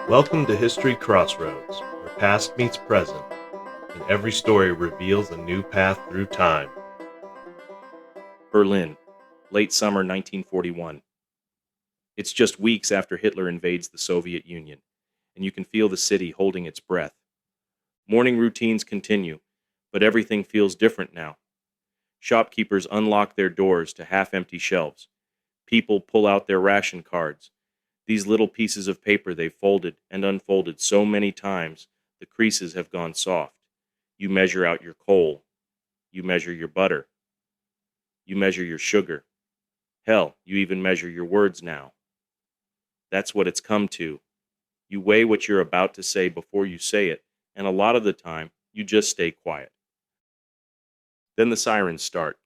Welcome to History Crossroads, where past meets present, and every story reveals a new path through time. Berlin, late summer 1941. It's just weeks after Hitler invades the Soviet Union, and you can feel the city holding its breath. Morning routines continue, but everything feels different now. Shopkeepers unlock their doors to half-empty shelves. People pull out their ration cards. These little pieces of paper they've folded and unfolded so many times, the creases have gone soft. You measure out your coal. You measure your butter. You measure your sugar. Hell, you even measure your words now. That's what it's come to. You weigh what you're about to say before you say it, and a lot of the time, you just stay quiet. Then the sirens start.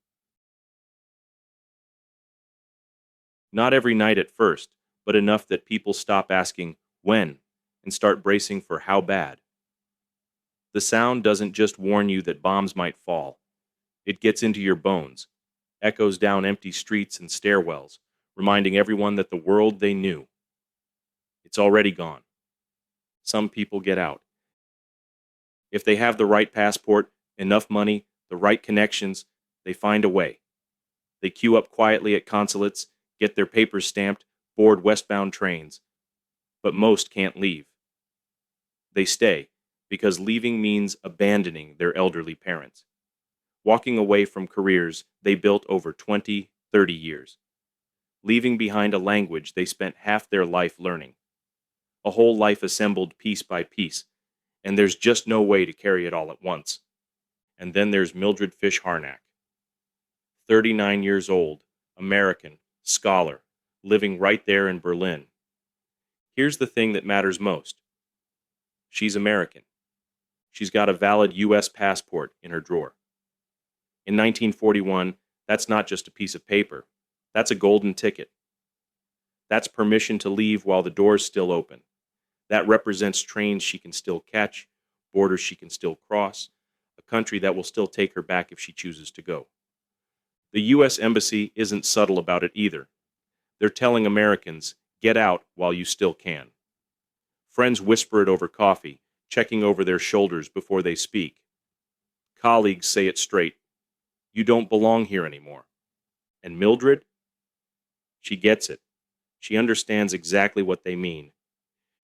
Not every night at first, but enough that people stop asking, when, and start bracing for how bad. The sound doesn't just warn you that bombs might fall. It gets into your bones, echoes down empty streets and stairwells, reminding everyone that the world they knew, it's already gone. Some people get out. If they have the right passport, enough money, the right connections, they find a way. They queue up quietly at consulates, get their papers stamped, board westbound trains. But most can't leave. They stay, because leaving means abandoning their elderly parents, walking away from careers they built over 20, 30 years, leaving behind a language they spent half their life learning, a whole life assembled piece by piece, and there's just no way to carry it all at once. And then there's Mildred Fish-Harnack, 39 years old, American, scholar, living right there in Berlin. Here's the thing that matters most. She's American. She's got a valid U.S. passport in her drawer. In 1941, that's not just a piece of paper. That's a golden ticket. That's permission to leave while the door's still open. That represents trains she can still catch, borders she can still cross, a country that will still take her back if she chooses to go. The U.S. Embassy isn't subtle about it either. They're telling Americans, get out while you still can. Friends whisper it over coffee, checking over their shoulders before they speak. Colleagues say it straight. You don't belong here anymore. And Mildred? She gets it. She understands exactly what they mean.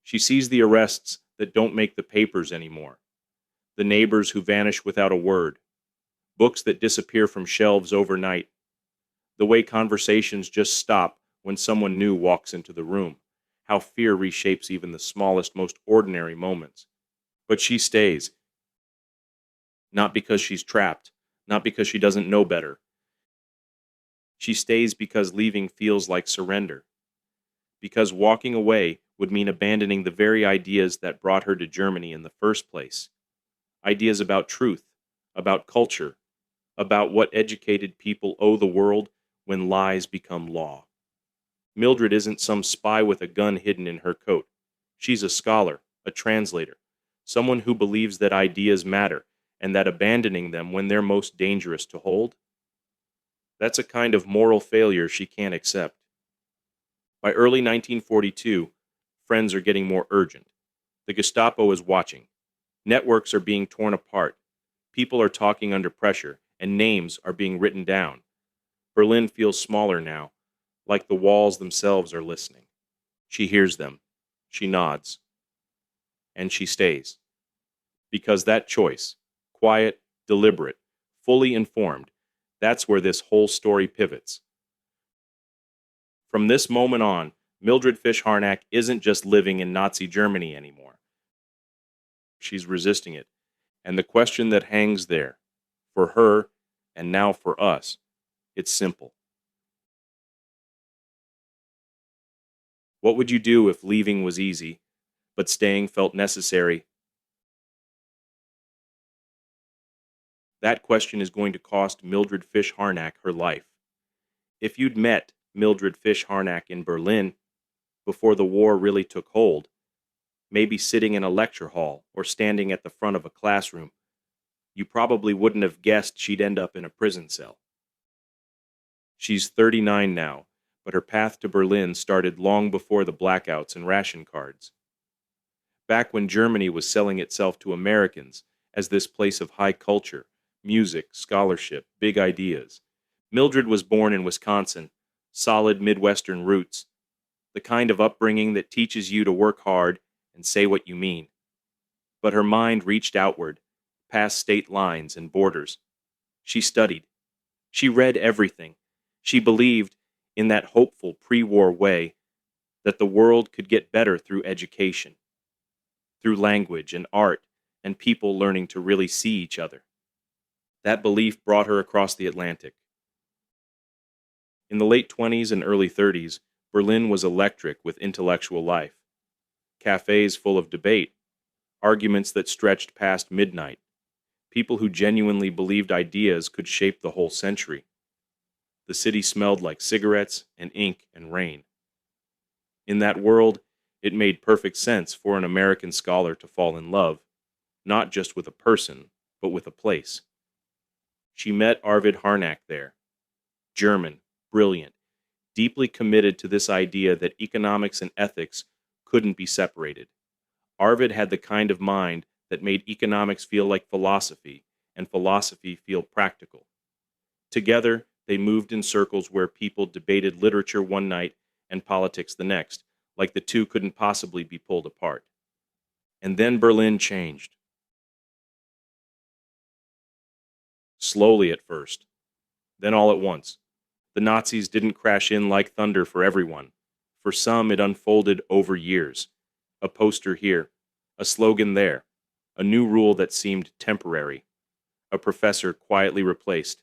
She sees the arrests that don't make the papers anymore, the neighbors who vanish without a word, books that disappear from shelves overnight, the way conversations just stop when someone new walks into the room, how fear reshapes even the smallest, most ordinary moments. But she stays. Not because she's trapped, not because she doesn't know better. She stays because leaving feels like surrender. Because walking away would mean abandoning the very ideas that brought her to Germany in the first place. Ideas about truth, about culture, about what educated people owe the world when lies become law. Mildred isn't some spy with a gun hidden in her coat. She's a scholar, a translator, someone who believes that ideas matter and that abandoning them when they're most dangerous to hold, that's a kind of moral failure she can't accept. By early 1942, friends are getting more urgent. The Gestapo is watching. Networks are being torn apart. People are talking under pressure, and names are being written down. Berlin feels smaller now, like the walls themselves are listening. She hears them. She nods. And she stays. Because that choice, quiet, deliberate, fully informed, that's where this whole story pivots. From this moment on, Mildred Fish-Harnack isn't just living in Nazi Germany anymore. She's resisting it. And the question that hangs there, for her and now for us, it's simple. What would you do if leaving was easy, but staying felt necessary? That question is going to cost Mildred Fish-Harnack her life. If you'd met Mildred Fish-Harnack in Berlin before the war really took hold, maybe sitting in a lecture hall or standing at the front of a classroom, you probably wouldn't have guessed she'd end up in a prison cell. She's 39 now, but her path to Berlin started long before the blackouts and ration cards. back when Germany was selling itself to Americans as this place of high culture, music, scholarship, big ideas. Mildred was born in Wisconsin, solid Midwestern roots, the kind of upbringing that teaches you to work hard and say what you mean. But her mind reached outward, past state lines and borders. She studied. She read everything. She believed, in that hopeful pre-war way, that the world could get better through education, through language and art, and people learning to really see each other. That belief brought her across the Atlantic. In the late 20s and early 30s, Berlin was electric with intellectual life. Cafes full of debate, arguments that stretched past midnight, people who genuinely believed ideas could shape the whole century. The city smelled like cigarettes and ink and rain. In that world, it made perfect sense for an American scholar to fall in love, not just with a person, but with a place. She met Arvid Harnack there. German, brilliant, deeply committed to this idea that economics and ethics couldn't be separated. Arvid had the kind of mind that made economics feel like philosophy, and philosophy feel practical. Together, they moved in circles where people debated literature one night and politics the next, like the two couldn't possibly be pulled apart. And then Berlin changed. Slowly at first, then all at once. The Nazis didn't crash in like thunder for everyone. For some, it unfolded over years. A poster here, a slogan there, a new rule that seemed temporary, a professor quietly replaced,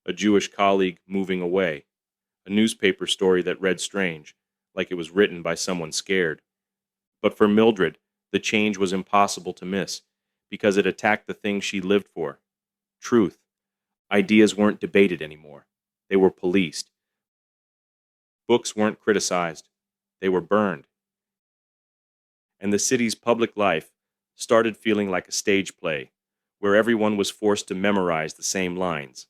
a Jewish colleague moving away, a newspaper story that read strange, like it was written by someone scared. But for Mildred, the change was impossible to miss, because it attacked the thing she lived for: truth. Ideas weren't debated anymore. They were policed. Books weren't criticized. They were burned. And the city's public life started feeling like a stage play, where everyone was forced to memorize the same lines.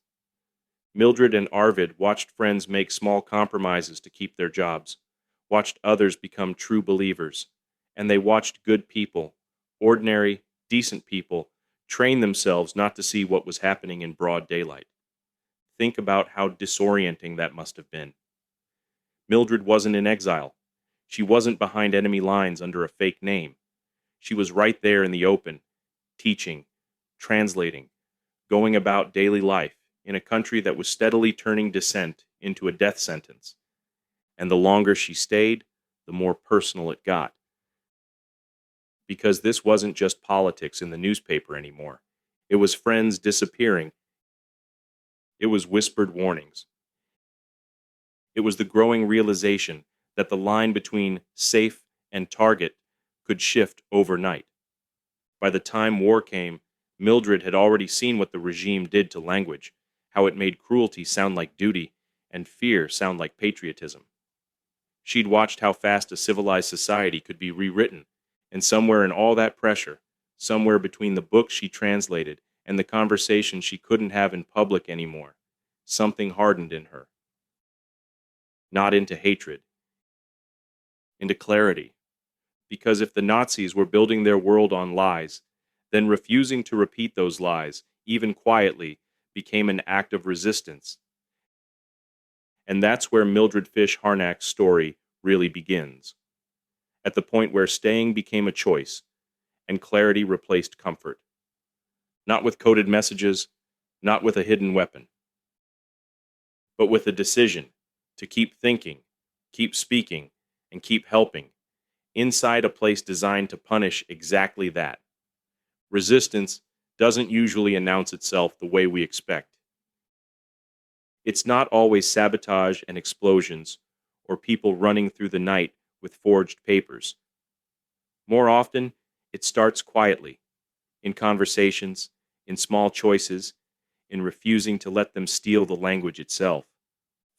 Mildred and Arvid watched friends make small compromises to keep their jobs, watched others become true believers, and they watched good people, ordinary, decent people, train themselves not to see what was happening in broad daylight. Think about how disorienting that must have been. Mildred wasn't in exile. She wasn't behind enemy lines under a fake name. She was right there in the open, teaching, translating, going about daily life in a country that was steadily turning dissent into a death sentence. And the longer she stayed, the more personal it got. Because this wasn't just politics in the newspaper anymore. It was friends disappearing. It was whispered warnings. It was the growing realization that the line between safe and target could shift overnight. By the time war came, Mildred had already seen what the regime did to language, how it made cruelty sound like duty and fear sound like patriotism. She'd watched how fast a civilized society could be rewritten, and somewhere in all that pressure, somewhere between the books she translated and the conversation she couldn't have in public anymore, something hardened in her. Not into hatred, into clarity. Because if the Nazis were building their world on lies, then refusing to repeat those lies, even quietly, became an act of resistance. And that's where Mildred Fish-Harnack's story really begins. At the point where staying became a choice, and clarity replaced comfort. Not with coded messages, not with a hidden weapon, but with a decision to keep thinking, keep speaking, and keep helping, inside a place designed to punish exactly that. Resistance doesn't usually announce itself the way we expect. It's not always sabotage and explosions, or people running through the night with forged papers. More often, it starts quietly, in conversations, in small choices, in refusing to let them steal the language itself.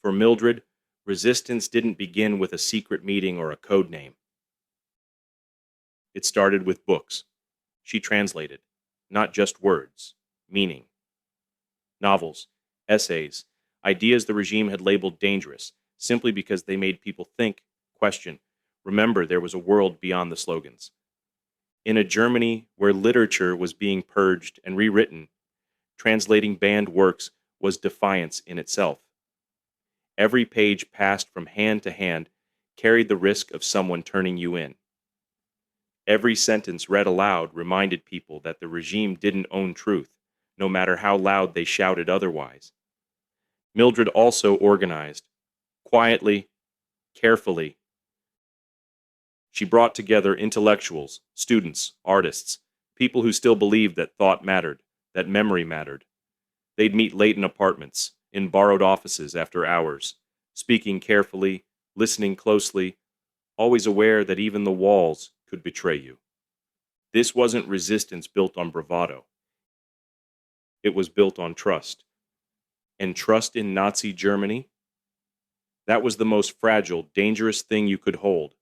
For Mildred, resistance didn't begin with a secret meeting or a code name. It started with books. She translated, not just words, meaning. Novels, essays, ideas the regime had labeled dangerous, simply because they made people think, question, remember there was a world beyond the slogans. In a Germany where literature was being purged and rewritten, translating banned works was defiance in itself. Every page passed from hand to hand carried the risk of someone turning you in. Every sentence read aloud reminded people that the regime didn't own truth, no matter how loud they shouted otherwise. Mildred also organized, quietly, carefully. She brought together intellectuals, students, artists, people who still believed that thought mattered, that memory mattered. They'd meet late in apartments, in borrowed offices after hours, speaking carefully, listening closely, always aware that even the walls could betray you. This wasn't resistance built on bravado. It was built on trust. And trust in Nazi Germany? That was the most fragile, dangerous thing you could hold.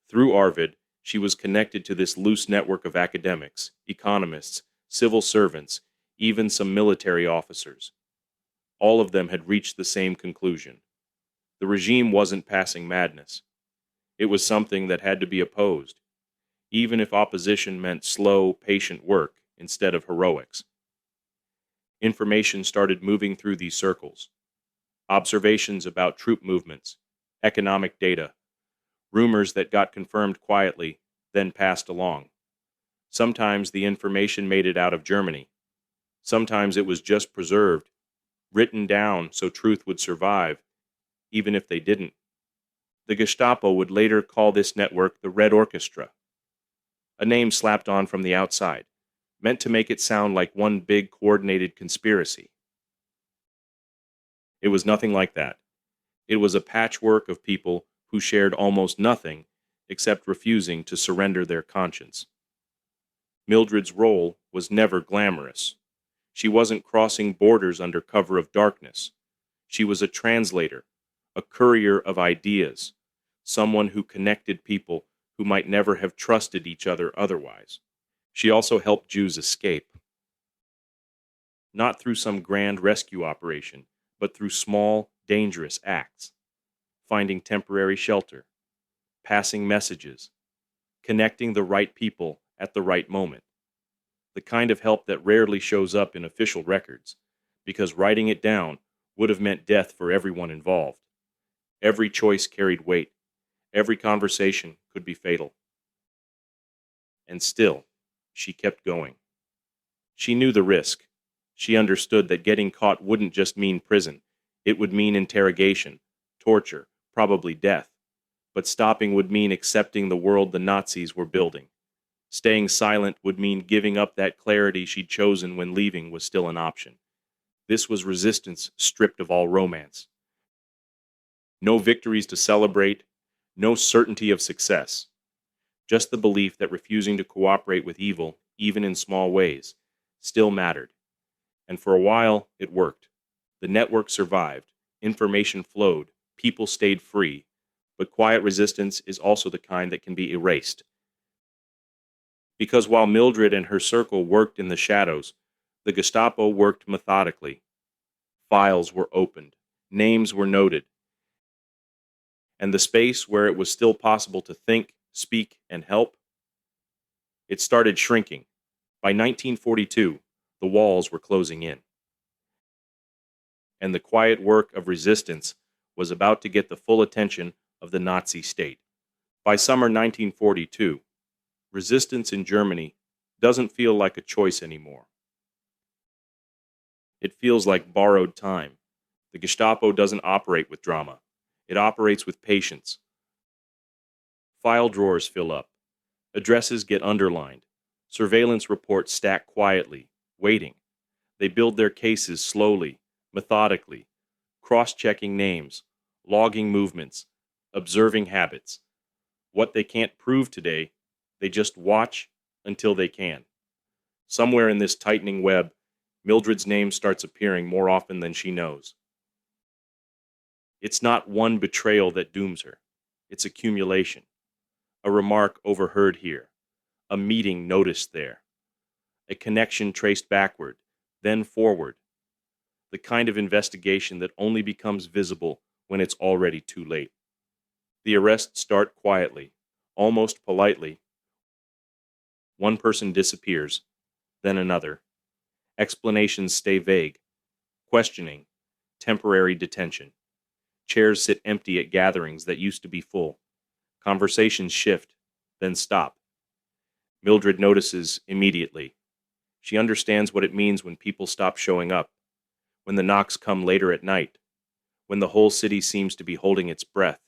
Through Arvid, she was connected to this loose network of academics, economists, civil servants, even some military officers. All of them had reached the same conclusion. The regime wasn't passing madness. It was something that had to be opposed, even if opposition meant slow, patient work instead of heroics. Information started moving through these circles. Observations about troop movements, economic data, rumors that got confirmed quietly, then passed along. Sometimes the information made it out of Germany. Sometimes it was just preserved, written down so truth would survive, even if they didn't. The Gestapo would later call this network the Red Orchestra, a name slapped on from the outside, meant to make it sound like one big coordinated conspiracy. It was nothing like that. It was a patchwork of people who shared almost nothing except refusing to surrender their conscience. Mildred's role was never glamorous. She wasn't crossing borders under cover of darkness. She was a translator, a courier of ideas, someone who connected people who might never have trusted each other otherwise. She also helped Jews escape. Not through some grand rescue operation, but through small, dangerous acts. Finding temporary shelter, passing messages, connecting the right people at the right moment. The kind of help that rarely shows up in official records, because writing it down would have meant death for everyone involved. Every choice carried weight. Every conversation could be fatal. And still, she kept going. She knew the risk. She understood that getting caught wouldn't just mean prison. It would mean interrogation, torture, probably death. But stopping would mean accepting the world the Nazis were building. Staying silent would mean giving up that clarity she'd chosen when leaving was still an option. This was resistance stripped of all romance. No victories to celebrate, no certainty of success. Just the belief that refusing to cooperate with evil, even in small ways, still mattered. And for a while, it worked. The network survived, information flowed, people stayed free, but quiet resistance is also the kind that can be erased. Because while Mildred and her circle worked in the shadows, the Gestapo worked methodically. Files were opened, names were noted, and the space where it was still possible to think, speak, and help, it started shrinking. By 1942, the walls were closing in. And the quiet work of resistance was about to get the full attention of the Nazi state. By summer 1942, resistance in Germany doesn't feel like a choice anymore. It feels like borrowed time. The Gestapo doesn't operate with drama. It operates with patience. File drawers fill up. Addresses get underlined. Surveillance reports stack quietly, waiting. They build their cases slowly, methodically, cross-checking names, logging movements, observing habits. What they can't prove today, they just watch until they can. Somewhere in this tightening web, Mildred's name starts appearing more often than she knows. It's not one betrayal that dooms her. It's accumulation. A remark overheard here. A meeting noticed there. A connection traced backward, then forward. The kind of investigation that only becomes visible when it's already too late. The arrests start quietly, almost politely, One person disappears, then another. Explanations stay vague. Questioning, temporary detention. Chairs sit empty at gatherings that used to be full. Conversations shift, then stop. Mildred notices immediately. She understands what it means when people stop showing up, when the knocks come later at night, when the whole city seems to be holding its breath.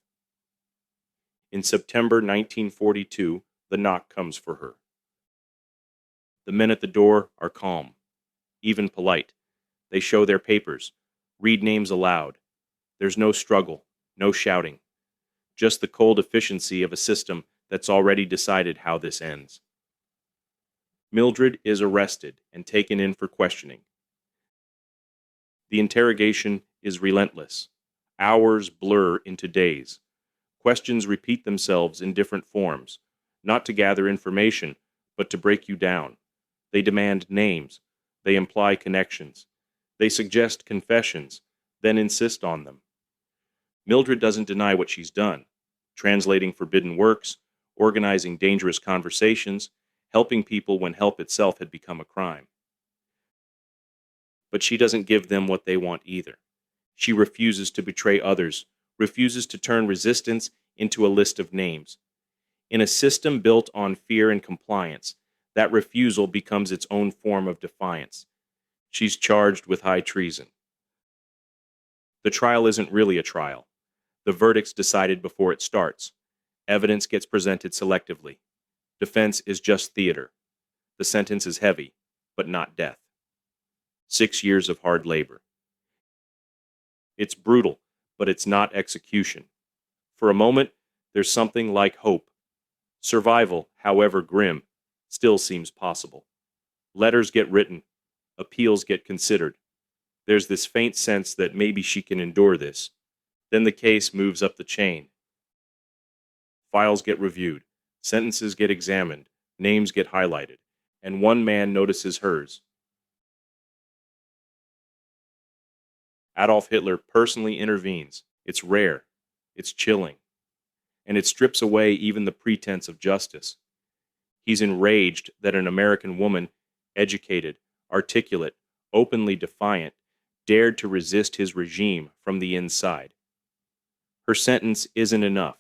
In September 1942, the knock comes for her. The men at the door are calm, even polite. They show their papers, read names aloud. There's no struggle, no shouting, just the cold efficiency of a system that's already decided how this ends. Mildred is arrested and taken in for questioning. The interrogation is relentless. Hours blur into days. Questions repeat themselves in different forms, not to gather information, but to break you down. They demand names. They imply connections. They suggest confessions, then insist on them. Mildred doesn't deny what she's done, translating forbidden works, organizing dangerous conversations, helping people when help itself had become a crime. But she doesn't give them what they want either. She refuses to betray others, refuses to turn resistance into a list of names. In a system built on fear and compliance, that refusal becomes its own form of defiance. She's charged with high treason. The trial isn't really a trial. The verdict's decided before it starts. Evidence gets presented selectively. Defense is just theater. The sentence is heavy, but not death. 6 years of hard labor. It's brutal, but it's not execution. For a moment, there's something like hope. Survival, however grim, still seems possible. Letters get written. Appeals get considered. There's this faint sense that maybe she can endure this. Then the case moves up the chain. Files get reviewed. Sentences get examined, names get highlighted, and one man notices hers. Adolf Hitler personally intervenes. It's rare, it's chilling, and it strips away even the pretense of justice. He's enraged that an American woman, educated, articulate, openly defiant, dared to resist his regime from the inside. Her sentence isn't enough.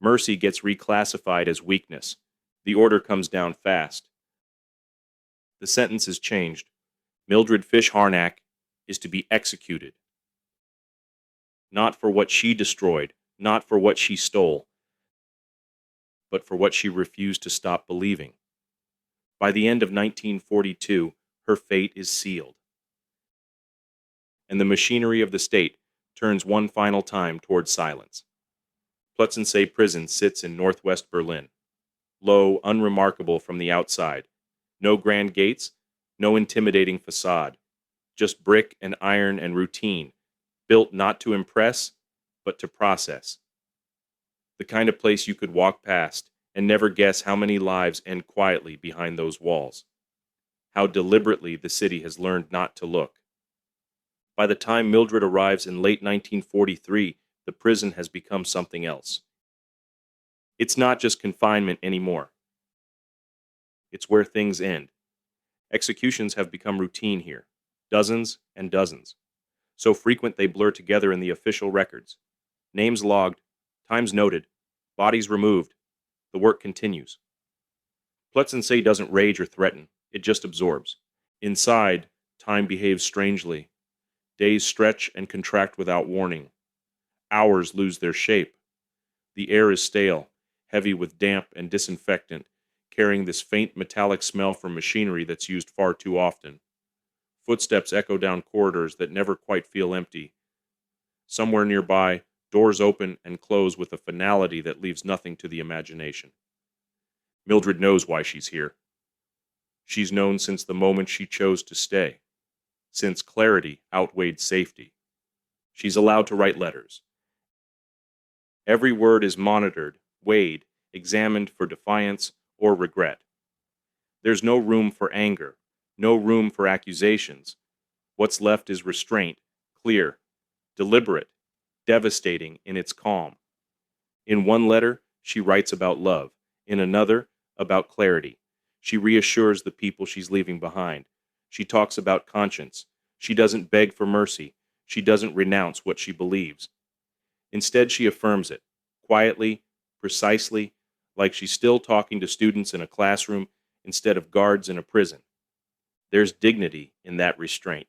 Mercy gets reclassified as weakness. The order comes down fast. The sentence is changed. Mildred Fish-Harnack is to be executed. Not for what she destroyed, not for what she stole, but for what she refused to stop believing. By the end of 1942, her fate is sealed. And the machinery of the state turns one final time towards silence. Plötzensee Prison sits in northwest Berlin. Low, unremarkable from the outside. No grand gates, no intimidating facade. Just brick and iron and routine, built not to impress, but to process. The kind of place you could walk past and never guess how many lives end quietly behind those walls. How deliberately the city has learned not to look. By the time Mildred arrives in late 1943, the prison has become something else. It's not just confinement anymore. It's where things end. Executions have become routine here, dozens and dozens, so frequent they blur together in the official records. Names logged, times noted, bodies removed. The work continues. Plötzensee doesn't rage or threaten, it just absorbs. Inside, time behaves strangely. Days stretch and contract without warning. Hours lose their shape. The air is stale, heavy with damp and disinfectant, carrying this faint metallic smell from machinery that's used far too often. Footsteps echo down corridors that never quite feel empty. Somewhere nearby, doors open and close with a finality that leaves nothing to the imagination. Mildred knows why she's here. She's known since the moment she chose to stay, since clarity outweighed safety. She's allowed to write letters. Every word is monitored, weighed, examined for defiance or regret. There's no room for anger, no room for accusations. What's left is restraint, clear, deliberate, devastating in its calm. In one letter, she writes about love. In another, about clarity. She reassures the people she's leaving behind. She talks about conscience. She doesn't beg for mercy. She doesn't renounce what she believes. Instead, she affirms it, quietly, precisely, like she's still talking to students in a classroom instead of guards in a prison. There's dignity in that restraint.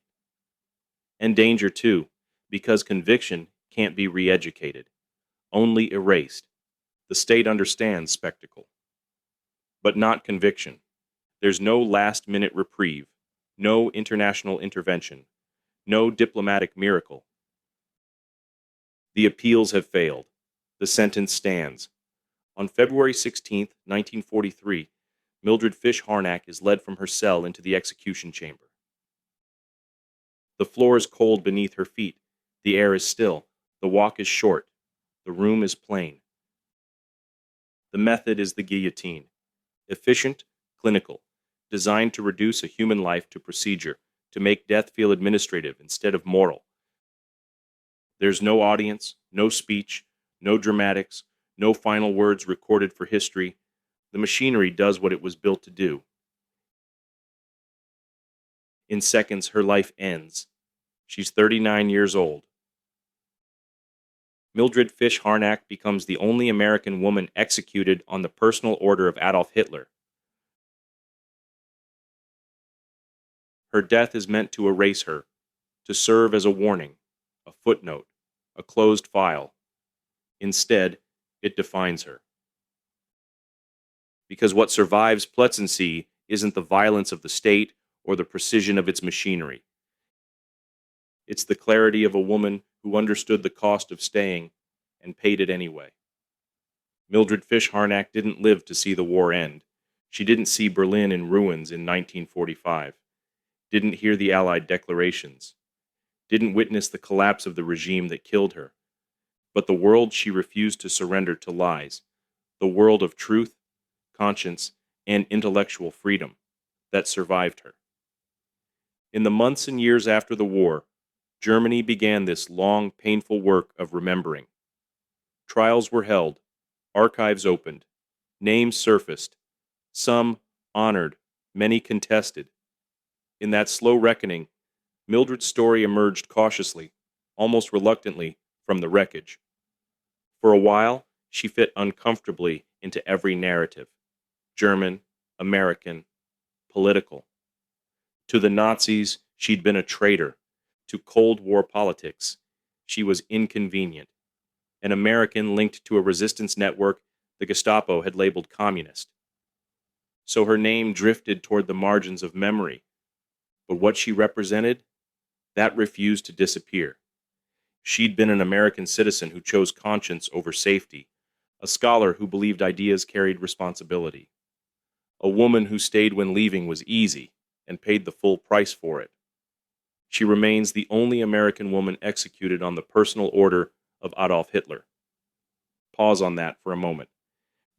And danger, too, because conviction can't be re-educated, only erased. The state understands spectacle, but not conviction. There's no last-minute reprieve, no international intervention, no diplomatic miracle. The appeals have failed. The sentence stands. On February 16, 1943, Mildred Fish-Harnack is led from her cell into the execution chamber. The floor is cold beneath her feet. The air is still. The walk is short. The room is plain. The method is the guillotine. Efficient, clinical, designed to reduce a human life to procedure, to make death feel administrative instead of moral. There's no audience, no speech, no dramatics, no final words recorded for history. The machinery does what it was built to do. In seconds, her life ends. She's 39 years old. Mildred Fish-Harnack becomes the only American woman executed on the personal order of Adolf Hitler. Her death is meant to erase her, to serve as a warning, a footnote, a closed file. Instead, it defines her. Because what survives Plötzensee isn't the violence of the state or the precision of its machinery. It's the clarity of a woman who understood the cost of staying and paid it anyway. Mildred Fish-Harnack didn't live to see the war end. She didn't see Berlin in ruins in 1945. Didn't hear the Allied declarations. Didn't witness the collapse of the regime that killed her. But the world she refused to surrender to lies. The world of truth, conscience, and intellectual freedom that survived her. In the months and years after the war, Germany began this long, painful work of remembering. Trials were held, archives opened, names surfaced, some honored, many contested. In that slow reckoning, Mildred's story emerged cautiously, almost reluctantly, from the wreckage. For a while, she fit uncomfortably into every narrative: German, American, political. To the Nazis, she'd been a traitor. To Cold War politics, she was inconvenient. An American linked to a resistance network the Gestapo had labeled communist. So her name drifted toward the margins of memory. But what she represented, that refused to disappear. She'd been an American citizen who chose conscience over safety, a scholar who believed ideas carried responsibility, a woman who stayed when leaving was easy and paid the full price for it. She remains the only American woman executed on the personal order of Adolf Hitler. Pause on that for a moment,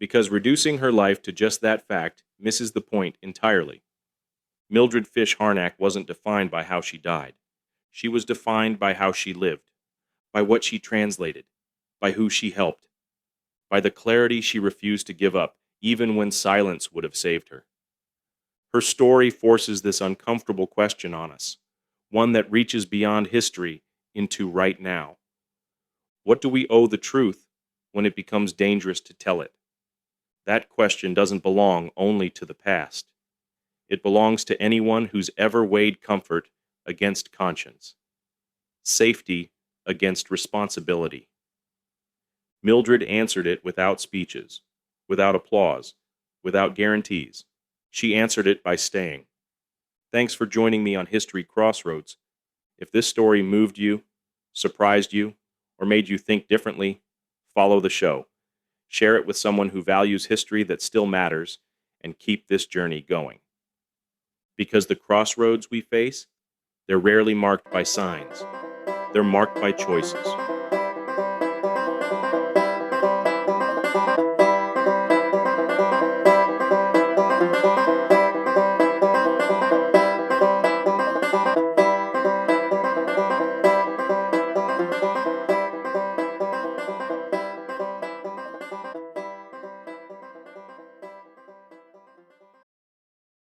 because reducing her life to just that fact misses the point entirely. Mildred Fish-Harnack wasn't defined by how she died. She was defined by how she lived, by what she translated, by who she helped, by the clarity she refused to give up, even when silence would have saved her. Her story forces this uncomfortable question on us, one that reaches beyond history into right now. What do we owe the truth when it becomes dangerous to tell it? That question doesn't belong only to the past. It belongs to anyone who's ever weighed comfort against conscience, safety against responsibility. Mildred answered it without speeches, without applause, without guarantees. She answered it by staying. Thanks for joining me on History Crossroads. If this story moved you, surprised you, or made you think differently, follow the show. Share it with someone who values history that still matters, and keep this journey going. Because the crossroads we face, they're rarely marked by signs. They're marked by choices.